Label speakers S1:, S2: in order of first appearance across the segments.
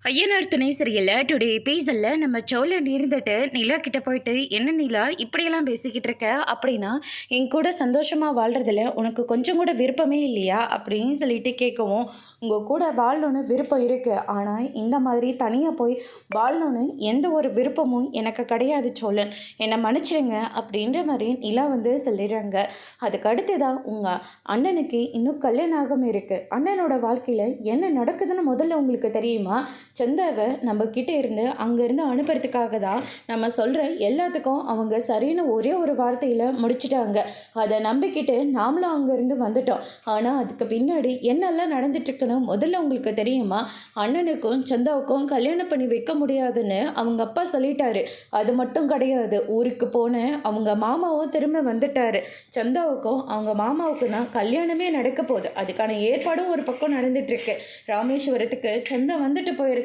S1: ஐயனார் துணை சரியில்ல டுடே எபிசோட்ல நம்ம சோழன் இருந்துட்டு நிலா கிட்ட போயிட்டு என்ன நிலா இப்படியெல்லாம் பேசிக்கிட்டு இருக்க அப்படின்னா என் கூட சந்தோஷமா வாழ்றதுல உனக்கு கொஞ்சம் கூட விருப்பமே இல்லையா அப்படின்னு சொல்லிட்டு கேட்கவும் உங்கள் கூட வாழணும்னு விருப்பம் இருக்கு ஆனால் இந்த மாதிரி தனியாக போய் வாழணும்னு எந்த ஒரு விருப்பமும் எனக்கு கிடையாது சோழன், என்னை மன்னிச்சிடுங்க அப்படின்ற மாதிரி நிலா சொல்லிடுறாங்க. அதுக்கு அடுத்துதான் உங்கள் அண்ணனுக்கு இன்னும் கல்யாணம் ஆகாமல் இருக்கு. அண்ணனோட வாழ்க்கையில் என்ன நடக்குதுன்னு முதல்ல உங்களுக்கு தெரியுமா? சந்தாவை நம்ம கிட்டே இருந்து அங்கேருந்து அனுப்புறதுக்காக தான் நம்ம சொல்கிற எல்லாத்துக்கும் அவங்க சரின்னு ஒரே ஒரு வார்த்தையில் முடிச்சிட்டாங்க. அதை நம்பிக்கிட்டு நாமளும் அங்கேருந்து வந்துட்டோம். ஆனால் அதுக்கு பின்னாடி என்னெல்லாம் நடந்துட்டுருக்குன்னு முதல்ல உங்களுக்கு தெரியுமா? அண்ணனுக்கும் சந்தாவுக்கும் கல்யாணம் பண்ணி வைக்க முடியாதுன்னு அவங்க அப்பா சொல்லிட்டாரு. அது மட்டும் கிடையாது, ஊருக்கு போன அவங்க மாமாவும் திரும்ப வந்துட்டாரு. சந்தாவுக்கும் அவங்க மாமாவுக்கும் தான் கல்யாணமே நடக்க போகுது. அதுக்கான ஏற்பாடும் ஒரு பக்கம் நடந்துட்டுருக்கு. ராமேஸ்வரத்துக்கு சந்தா வந்துட்டு போயிருக்காங்க.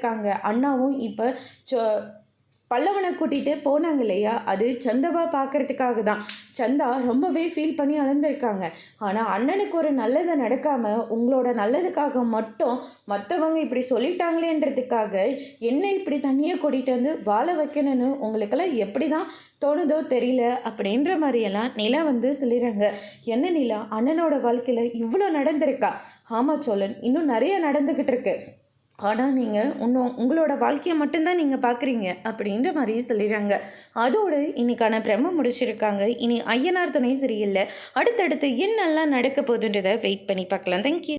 S1: அண்ணாவும் இப்போ பல்லவனை கூட்டிகிட்டு போனாங்க இல்லையா, அது சந்தாவா பார்க்கறதுக்காக தான். சந்தா ரொம்பவே ஃபீல் பண்ணி அழுந்திருக்காங்க. ஆனால் அண்ணனுக்கு ஒரு நல்லதை நடக்காமல் உங்களோட நல்லதுக்காக மட்டும் மற்றவங்க இப்படி சொல்லிட்டாங்களேன்றதுக்காக என்ன இப்படி தண்ணியை கூட்டிகிட்டு வந்து வாழ வைக்கணும்னு உங்களுக்கெல்லாம் எப்படி தான் தோணுதோ தெரியல அப்படின்ற மாதிரியெல்லாம் நிலா சொல்லிடுறாங்க. என்ன நிலா, அண்ணனோட வாழ்க்கையில் இவ்வளோ நடந்திருக்கா? ஆமாம் சோழன், இன்னும் நிறைய நடந்துக்கிட்டு இருக்கு. ஆனால் நீங்கள் இன்னும் உங்களோட வாழ்க்கையை மட்டும்தான் நீங்கள் பார்க்குறீங்க அப்படின்ற மாதிரி சொல்லிடுறாங்க. அதோடு இன்னைக்கான பிரம்ம முடிச்சிருக்காங்க. இனி ஐயனார் துணை சரியில்லை. அடுத்தடுத்து என்னெல்லாம் நடக்க போகுதுன்றதை வெயிட் பண்ணி பார்க்கலாம். தேங்க்யூ.